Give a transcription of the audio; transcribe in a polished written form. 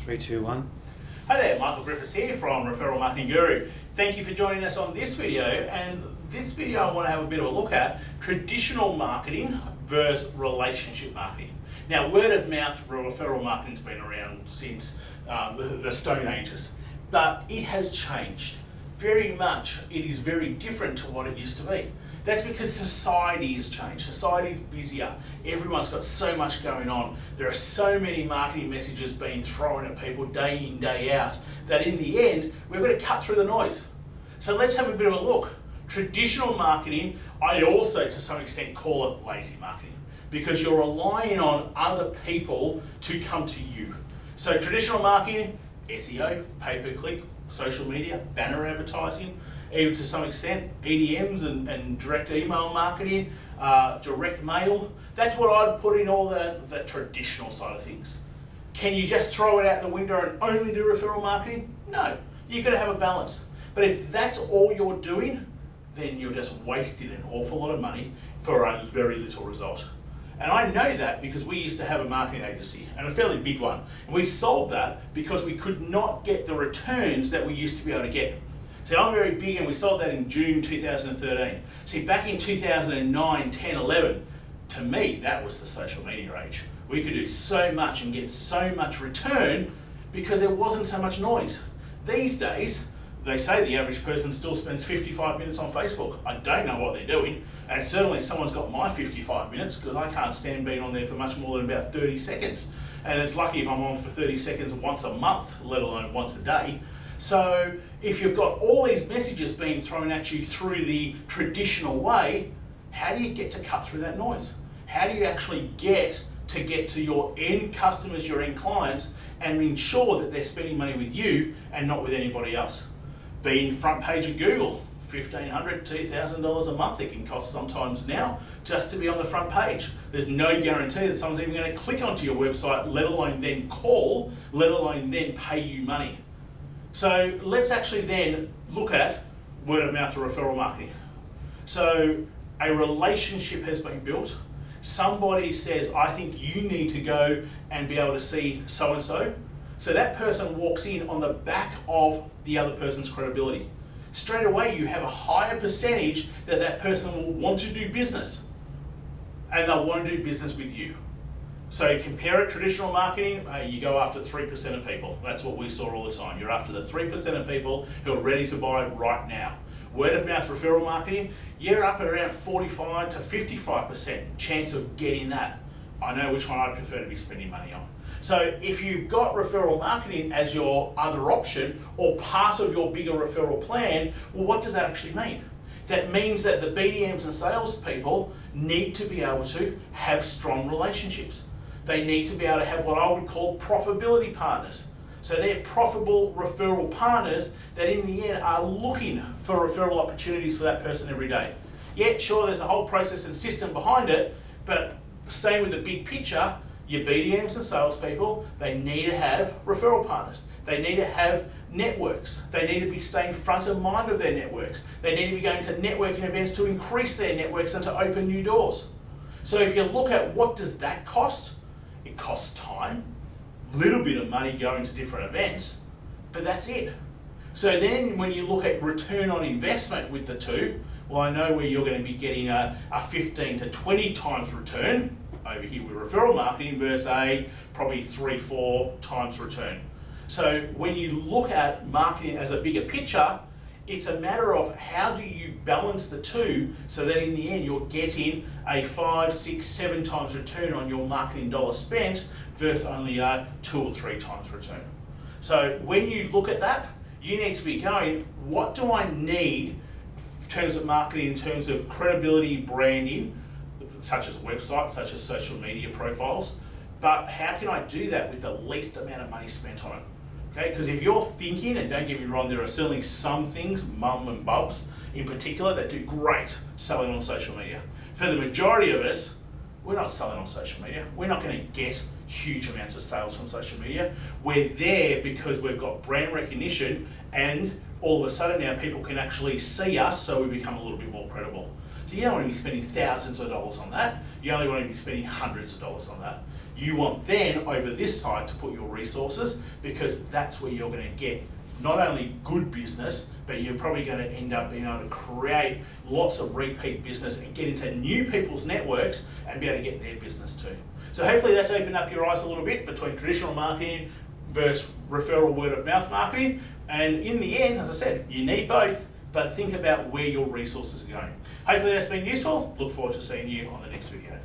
Three, two, one. Hi there, Michael Griffiths here from Referral Marketing Guru. Thank you for joining us on this video, and this video I want to have a bit of a look at traditional marketing versus relationship marketing. Now, word of mouth referral marketing has been around since the Stone Ages, but it has changed very much. It is very different to what it used to be. That's because society has changed. Society is busier. Everyone's got so much going on. There are so many marketing messages being thrown at people day in, day out, that in the end, we've got to cut through the noise. So let's have a bit of a look. Traditional marketing, I also to some extent call it lazy marketing, because you're relying on other people to come to you. So traditional marketing, SEO, pay-per-click, social media, banner advertising, even to some extent EDMs and direct email marketing, direct mail. That's what I'd put in all the traditional side of things. Can you just throw it out the window and only do referral marketing? No, you've got to have a balance. But if that's all you're doing, then you're just wasting an awful lot of money for a very little result. And I know that because we used to have a marketing agency, and a fairly big one. And we sold that because we could not get the returns that we used to be able to get. See, I'm very big, and we sold that in June 2013. See, back in 2009, 10, 11, to me, that was the social media age. We could do so much and get so much return because there wasn't so much noise. These days, they say the average person still spends 55 minutes on Facebook. I don't know what they're doing, and certainly someone's got my 55 minutes because I can't stand being on there for much more than about 30 seconds. And it's lucky if I'm on for 30 seconds once a month, let alone once a day. So if you've got all these messages being thrown at you through the traditional way, how do you get to cut through that noise? How do you actually get to your end customers, your end clients, and ensure that they're spending money with you and not with anybody else? Being front page of Google, $1,500, $2,000 a month it can cost sometimes now just to be on the front page. There's no guarantee that someone's even going to click onto your website, let alone then call, let alone then pay you money. So let's actually then look at word of mouth or referral marketing. So a relationship has been built. Somebody says, I think you need to go and be able to see so-and-so. So that person walks in on the back of the other person's credibility. Straight away, you have a higher percentage that that person will want to do business, and they'll want to do business with you. So compare it, traditional marketing, you go after 3% of people. That's what we saw all the time. You're after the 3% of people who are ready to buy right now. Word of mouth referral marketing, you're up at around 45 to 55% chance of getting that. I know which one I prefer to be spending money on. So if you've got referral marketing as your other option or part of your bigger referral plan, well, what does that actually mean? That means that the BDMs and salespeople need to be able to have strong relationships. They need to be able to have what I would call profitability partners. So they're profitable referral partners that in the end are looking for referral opportunities for that person every day. Yeah, sure, there's a whole process and system behind it, but staying with the big picture, your BDMs and salespeople, they need to have referral partners. They need to have networks. They need to be staying front of mind of their networks. They need to be going to networking events to increase their networks and to open new doors. So if you look at what does that cost, it costs time, a little bit of money going to different events, but that's it. So then when you look at return on investment with the two, well, I know where you're going to be getting a 15 to 20 times return over here with referral marketing versus a probably 3-4 times return. So when you look at marketing as a bigger picture, it's a matter of how do you balance the two so that in the end you're getting a 5, 6, 7 times return on your marketing dollar spent versus only a 2 or 3 times return. So when you look at that, you need to be going, what do I need in terms of marketing, in terms of credibility, branding, such as websites, such as social media profiles, but how can I do that with the least amount of money spent on it? Okay, because if you're thinking, and don't get me wrong, there are certainly some things, mum and bubs in particular, that do great selling on social media. For the majority of us, we're not selling on social media. We're not going to get huge amounts of sales from social media. We're there because we've got brand recognition, and all of a sudden now people can actually see us, so we become a little bit more credible. So you don't want to be spending thousands of dollars on that. You only want to be spending hundreds of dollars on that. You want then over this side to put your resources, because that's where you're going to get not only good business, but you're probably going to end up being able to create lots of repeat business and get into new people's networks and be able to get their business too. So hopefully that's opened up your eyes a little bit between traditional marketing versus referral word of mouth marketing. And in the end, as I said, you need both, but think about where your resources are going. Hopefully that's been useful. Look forward to seeing you on the next video.